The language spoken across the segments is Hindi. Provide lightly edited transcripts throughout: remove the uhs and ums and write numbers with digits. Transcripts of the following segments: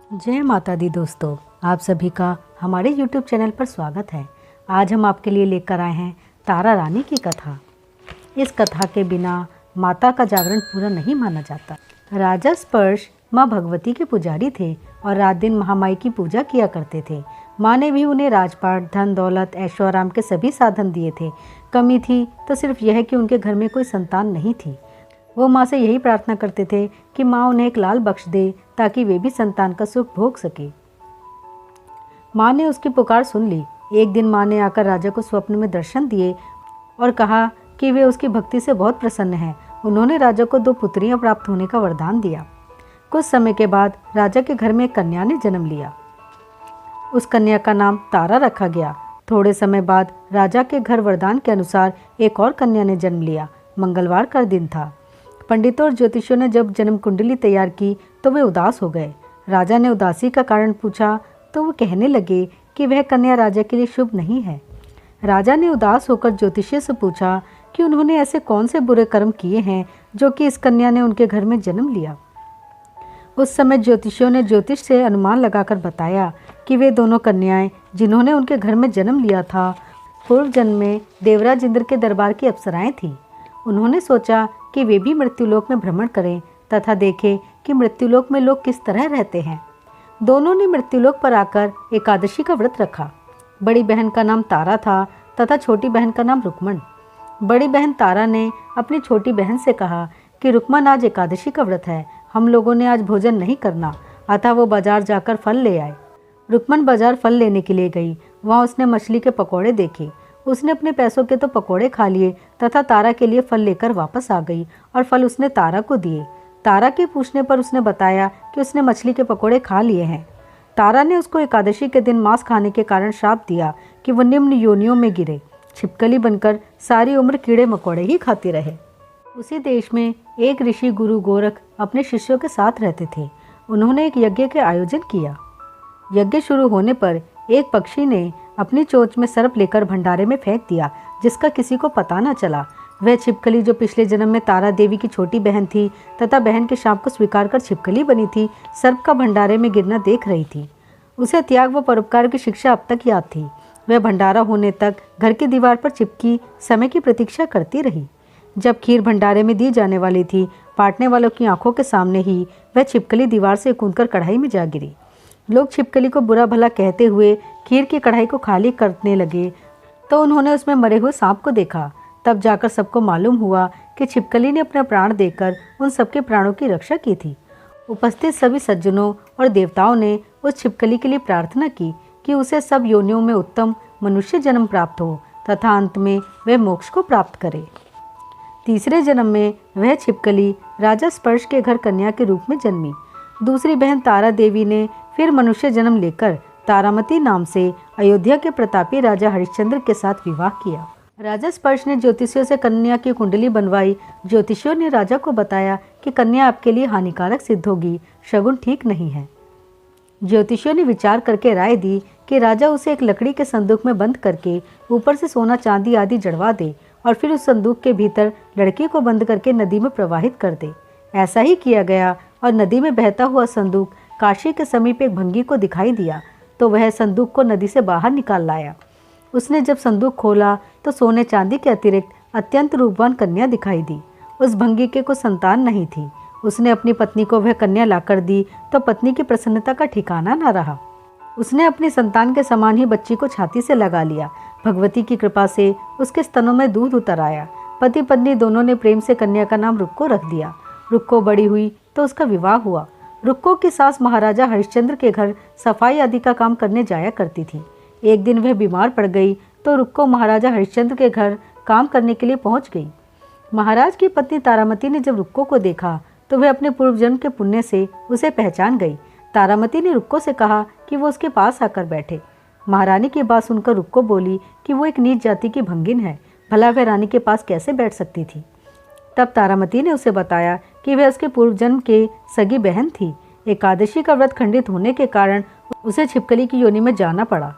जय माता दी दोस्तों, आप सभी का हमारे YouTube चैनल पर स्वागत है। आज हम आपके लिए लेकर आए हैं तारा रानी की कथा। इस कथा के बिना माता का जागरण पूरा नहीं माना जाता। राजा स्पर्श माँ भगवती के पुजारी थे और रात दिन महामाई की पूजा किया करते थे। माँ ने भी उन्हें राजपाट, धन दौलत, ऐशो आराम के सभी साधन दिए थे। कमी थी तो सिर्फ यह कि उनके घर में कोई संतान नहीं थी। वो माँ से यही प्रार्थना करते थे कि माँ उन्हें एक लाल बख्श दे ताकि वे भी संतान का सुख भोग सके। माँ ने उसकी पुकार सुन ली। एक दिन माँ ने आकर राजा को स्वप्न में दर्शन दिए और कहा कि वे उसकी भक्ति से बहुत प्रसन्न हैं। उन्होंने राजा को 2 पुत्रियां प्राप्त होने का वरदान दिया। कुछ समय के बाद राजा के घर में एक कन्या ने जन्म लिया। उस कन्या का नाम तारा रखा गया। थोड़े समय बाद राजा के घर वरदान के अनुसार एक और कन्या ने जन्म लिया। मंगलवार का दिन था। पंडितों और ज्योतिषियों ने जब जन्म कुंडली तैयार की तो वे उदास हो गए। राजा ने उदासी का कारण पूछा तो वो कहने लगे कि वह कन्या राजा के लिए शुभ नहीं है। राजा ने उदास होकर ज्योतिषी से पूछा कि उन्होंने ऐसे कौन से बुरे कर्म किए हैं जो कि इस कन्या ने उनके घर में जन्म लिया। उस समय ज्योतिषियों ने ज्योतिष से अनुमान लगाकर बताया कि वे दोनों कन्याएं जिन्होंने उनके घर में जन्म लिया था, पूर्व जन्म में देवराज इंद्र के दरबार की अप्सराएं थीं। उन्होंने सोचा कि वे भी मृत्युलोक में भ्रमण करें तथा देखें कि मृत्युलोक में लोग किस तरह रहते हैं। दोनों ने मृत्युलोक पर आकर एकादशी का व्रत रखा। बड़ी बहन का नाम तारा था तथा छोटी बहन का नाम रुक्मण। बड़ी बहन तारा ने अपनी छोटी बहन से कहा कि रुक्मण, आज एकादशी का व्रत है, हम लोगों ने आज भोजन नहीं करना। अतः वो बाजार जाकर फल ले आए। रुक्मण बाजार फल लेने के लिए गई। वहाँ उसने मछली के पकौड़े देखे। उसने अपने पैसों के तो पकोड़े खा लिए तथा तारा के लिए फल लेकर वापस आ गई और फल उसने तारा को दिए। तारा के पूछने पर उसने बताया कि उसने मछली के पकोड़े खा लिए हैं। तारा ने उसको एकादशी के दिन मांस खाने के कारण श्राप दिया कि वह निम्न योनियों में गिरे, छिपकली बनकर सारी उम्र कीड़े मकोड़े ही खाती रहे। उसी देश में एक ऋषि गुरु गोरख अपने शिष्यों के साथ रहते थे। उन्होंने एक यज्ञ के आयोजन किया। यज्ञ शुरू होने पर एक पक्षी ने अपनी चोंच में सर्प लेकर भंडारे में फेंक दिया, जिसका किसी को पता न चला। वह छिपकली जो पिछले जन्म में तारा देवी की छोटी बहन थी तथा बहन के शाप को स्वीकार कर छिपकली बनी थी, सर्प का भंडारे में गिरना देख रही थी। उसे त्याग व परोपकार की शिक्षा अब तक याद थी। वह भंडारा होने तक घर की दीवार पर चिपकी समय की प्रतीक्षा करती रही। जब खीर भंडारे में दी जाने वाली थी, बांटने वालों की आंखों के सामने ही वह छिपकली दीवार से कूदकर कढ़ाई में जा गिरी। लोग छिपकली को बुरा भला कहते हुए खीर की कढ़ाई को खाली करने लगे तो उन्होंने उसमें मरे हुए सांप को देखा। तब जाकर सबको मालूम हुआ कि छिपकली ने अपना प्राण देकर उन सबके प्राणों की रक्षा की थी। उपस्थित सभी सज्जनों और देवताओं ने उस छिपकली के लिए प्रार्थना की कि उसे सब योनियों में उत्तम मनुष्य जन्म प्राप्त हो तथा अंत में वह मोक्ष को प्राप्त करे। तीसरे जन्म में वह छिपकली राजा स्पर्श के घर कन्या के रूप में जन्मी। दूसरी बहन तारा देवी ने फिर मनुष्य जन्म लेकर तारामती नाम से अयोध्या के प्रतापी राजा हरिश्चंद्र के साथ विवाह किया। राजा स्पर्श ने ज्योतिषियों से कन्या की कुंडली बनवाई। ज्योतिषियों ने राजा को बताया कि कन्या आपके लिए हानिकारक सिद्ध होगी, शगुन ठीक नहीं है। ज्योतिषियों ने विचार करके राय दी कि राजा उसे एक लकड़ी के संदूक में बंद करके ऊपर से सोना चांदी आदि जड़वा दे और फिर उस संदूक के भीतर लड़की को बंद करके नदी में प्रवाहित कर दे। ऐसा ही किया गया और नदी में बहता हुआ संदूक काशी के समीप एक भंगी को दिखाई दिया तो वह संदूक को नदी से बाहर निकाल लाया। उसने जब संदूक खोला तो सोने चांदी के अतिरिक्त अत्यंत रूपवान कन्या दिखाई दी। उस भंगी के को संतान नहीं थी। उसने अपनी पत्नी को वह कन्या लाकर दी तो पत्नी की प्रसन्नता का ठिकाना न रहा। उसने अपनी संतान के समान ही बच्ची को छाती से लगा लिया। भगवती की कृपा से उसके स्तनों में दूध उतर आया। पति पत्नी दोनों ने प्रेम से कन्या का नाम रुक्को रख दिया। रुक्को बड़ी हुई तो उसका विवाह हुआ। रुक्को की सास महाराजा हरिश्चंद्र के घर सफाई आदि का काम करने जाया करती थी। एक दिन वह बीमार पड़ गई तो रुक्को महाराजा हरिश्चंद्र के घर काम करने के लिए पहुंच गई। महाराज की पत्नी तारामती ने जब रुक्को को देखा तो वह अपने पूर्व जन्म के पुण्य से उसे पहचान गई। तारामती ने रुक्को से कहा कि वो उसके पास आकर बैठे। महारानी की बात सुनकर रुक्को बोली कि वो एक नीच जाति की भंगिन है, भला वह रानी के पास कैसे बैठ सकती थी। तब तारामती ने उसे बताया कि वह उसके पूर्व जन्म के सगी बहन थी। एकादशी का व्रत खंडित होने के कारण उसे छिपकली की योनि में जाना पड़ा।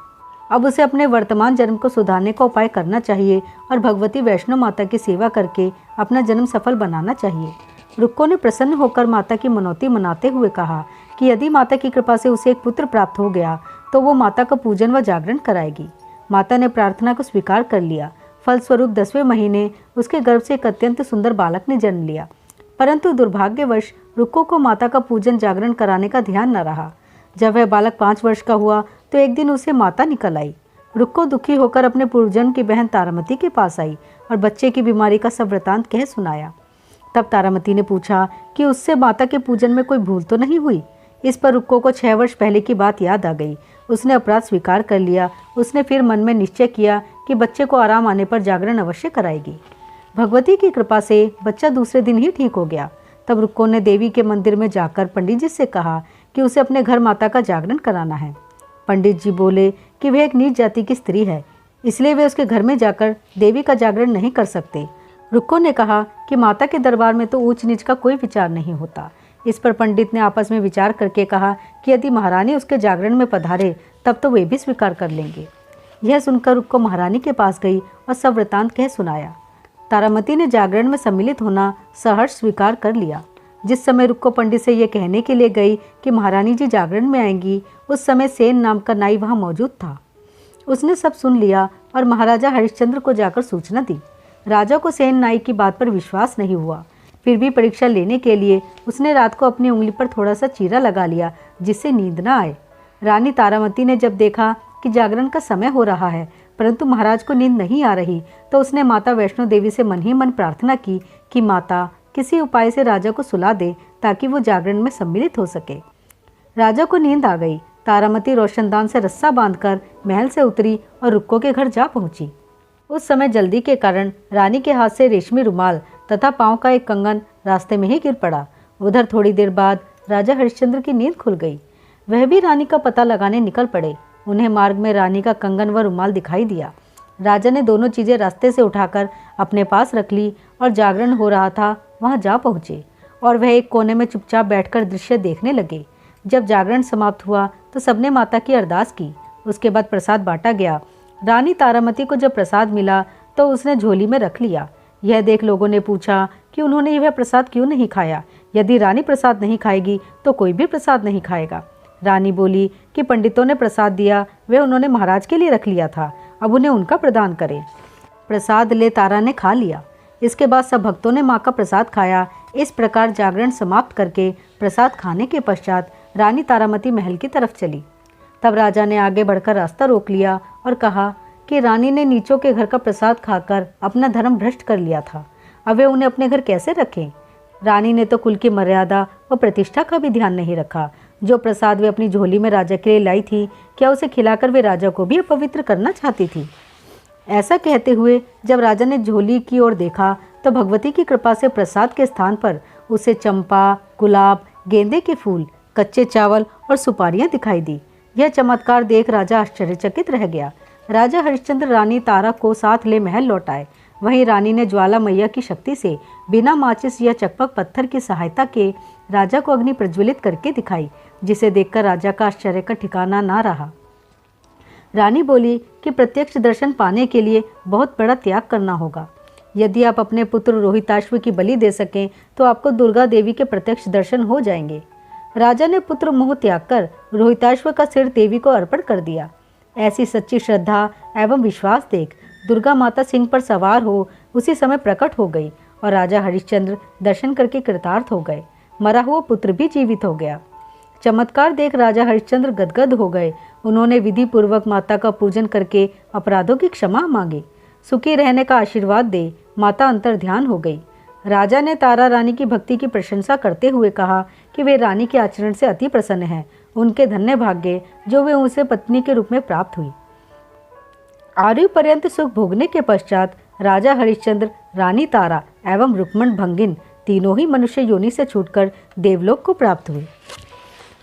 अब उसे अपने वर्तमान जन्म को सुधारने का उपाय करना चाहिए और भगवती वैष्णो माता की सेवा करके अपना जन्म सफल बनाना चाहिए। रुक्को ने प्रसन्न होकर माता की मनौती मनाते हुए कहा कि यदि माता की कृपा से उसे एक पुत्र प्राप्त हो गया तो वो माता का पूजन व जागरण कराएगी। माता ने प्रार्थना को स्वीकार कर लिया। फलस्वरूप 10वें महीने उसके गर्भ से एक अत्यंत सुंदर बालक ने जन्म लिया। परंतु दुर्भाग्यवश रुक्को को माता का पूजन जागरण कराने का ध्यान न रहा। जब वह बालक 5 वर्ष का हुआ तो एक दिन उसे माता निकल आई। रुक्को दुखी होकर अपने पूर्वजन्म की बहन तारामती के पास आई और बच्चे की बीमारी का सब वृतांत कह सुनाया। तब तारामती ने पूछा कि उससे माता के पूजन में कोई भूल तो नहीं हुई। इस पर रुक्को को 6 वर्ष पहले की बात याद आ गई। उसने अपराध स्वीकार कर लिया। उसने फिर मन में निश्चय किया कि बच्चे को आराम आने पर जागरण अवश्य कराएगी। भगवती की कृपा से बच्चा दूसरे दिन ही ठीक हो गया। तब रुक्को ने देवी के मंदिर में जाकर पंडित जी से कहा कि उसे अपने घर माता का जागरण कराना है। पंडित जी बोले कि वह एक नीच जाति की स्त्री है, इसलिए वे उसके घर में जाकर देवी का जागरण नहीं कर सकते। रुक्को ने कहा कि माता के दरबार में तो ऊंच नीच का कोई विचार नहीं होता। इस पर पंडित ने आपस में विचार करके कहा कि यदि महारानी उसके जागरण में पधारे तब तो वे भी स्वीकार कर लेंगे। यह सुनकर रुक्को महारानी के पास गई और सब वृतांत कह सुनाया। तारामती ने जागरण में सम्मिलित होना सहर्ष स्वीकार कर लिया। जिस समय रुक्को पंडित से यह कहने के लिए गई कि महारानी जी जागरण में आएंगी, उस समय सेन नाम का नाई वहाँ मौजूद था। उसने सब सुन लिया और महाराजा हरिश्चंद्र को जाकर सूचना दी। राजा को सेन नाई की बात पर विश्वास नहीं हुआ। फिर भी परीक्षा लेने के लिए उसने रात को अपनी उंगली पर थोड़ा सा चीरा लगा लिया जिससे नींद न आए। रानी तारामती ने जब देखा कि जागरण का समय हो रहा है परंतु महाराज को नींद नहीं आ रही तो उसने माता वैष्णो देवी से मन ही मन प्रार्थना की कि माता किसी उपाय से राजा को सुला दे ताकि वो जागरण में सम्मिलित हो सके। राजा को नींद आ गई। तारामती रोशनदान से रस्सा बांधकर महल से उतरी और रुक्को के घर जा पहुंची। उस समय जल्दी के कारण रानी के हाथ से रेशमी रुमाल तथा पांव का एक कंगन रास्ते में ही गिर पड़ा। उधर थोड़ी देर बाद राजा हरिश्चंद्र की नींद खुल गई। वह भी रानी का पता लगाने निकल पड़े। उन्हें मार्ग में रानी का कंगन व रुमाल दिखाई दिया। राजा ने दोनों चीज़ें रास्ते से उठाकर अपने पास रख ली और जागरण हो रहा था वहाँ जा पहुँचे और वह एक कोने में चुपचाप बैठकर दृश्य देखने लगे। जब जागरण समाप्त हुआ तो सबने माता की अरदास की। उसके बाद प्रसाद बांटा गया। रानी तारामती को जब प्रसाद मिला तो उसने झोली में रख लिया। यह देख लोगों ने पूछा कि उन्होंने यह प्रसाद क्यों नहीं खाया। यदि रानी प्रसाद नहीं खाएगी तो कोई भी प्रसाद नहीं खाएगा। रानी बोली कि पंडितों ने प्रसाद दिया वह उन्होंने महाराज के लिए रख लिया था, अब उन्हें उनका प्रदान करें। प्रसाद ले तारा ने खा लिया। इसके बाद सब भक्तों ने माँ का प्रसाद खाया। इस प्रकार जागरण समाप्त करके प्रसाद खाने के पश्चात रानी तारामती महल की तरफ चली। तब राजा ने आगे बढ़कर रास्ता रोक लिया और कहा कि रानी ने नीचों के घर का प्रसाद खाकर अपना धर्म भ्रष्ट कर लिया था, अब वे उन्हें अपने घर कैसे रखें। रानी ने तो कुल की मर्यादा व प्रतिष्ठा का भी ध्यान नहीं रखा। जो प्रसाद वे अपनी झोली में राजा के लिए लाई थी, क्या उसे खिलाकर वे राजा को भी अपवित्र करना चाहती थी। ऐसा कहते हुए जब राजा ने झोली की ओर देखा तो भगवती की कृपा से प्रसाद के स्थान पर उसे चंपा, गुलाब, गेंदे के फूल, कच्चे चावल और सुपारियां दिखाई दी। यह चमत्कार देख राजा आश्चर्यचकित रह गया। राजा हरिश्चंद्र रानी तारा को साथ ले महल लौट आए। वहीं रानी ने ज्वाला मैया की शक्ति से बिना माचिस या चकपक पत्थर की सहायता के राजा को अग्नि प्रज्वलित करके दिखाई, जिसे देखकर राजा का आश्चर्य का ठिकाना ना रहा। रानी बोली कि प्रत्यक्ष दर्शन पाने के लिए बहुत बड़ा त्याग करना होगा। यदि आप अपने पुत्र रोहिताश्व की बलि दे सकें तो आपको दुर्गा देवी के प्रत्यक्ष दर्शन हो जाएंगे। राजा ने पुत्र मोह त्याग कर रोहिताश्व का सिर देवी को अर्पण कर दिया। ऐसी सच्ची श्रद्धा एवं विश्वास देख दुर्गा माता सिंह पर सवार हो उसी समय प्रकट हो गई और राजा हरिश्चंद्र दर्शन करके कृतार्थ हो गए। मरा हुआ पुत्र भी जीवित हो गया। चमत्कार देख राजा हरिश्चंद्र गदगद हो गए। उन्होंने विधि पूर्वक माता का पूजन करके अपराधों की क्षमा मांगी। सुखी रहने का आशीर्वाद दे माता अंतर ध्यान हो गई। राजा ने तारा रानी की भक्ति की प्रशंसा करते हुए कहा कि वे रानी के आचरण से अति प्रसन्न हैं। उनके धन्य भाग्य जो वे उनसे पत्नी के रूप में प्राप्त हुई। आयु पर्यंत सुख भोगने के पश्चात राजा हरिश्चंद्र, रानी तारा एवं रुक्मण भंगिन तीनों ही मनुष्य योनि से छूटकर देवलोक को प्राप्त हुए।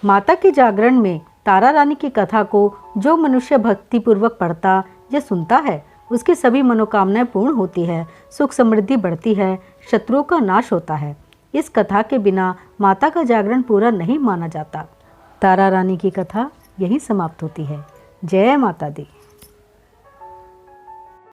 माता के जागरण में तारा रानी की कथा को जो मनुष्य भक्तिपूर्वक पढ़ता या सुनता है उसकी सभी मनोकामनाएं पूर्ण होती है, सुख समृद्धि बढ़ती है, शत्रुओं का नाश होता है। इस कथा के बिना माता का जागरण पूरा नहीं माना जाता। तारा रानी की कथा यहीं समाप्त होती है। जय माता दी।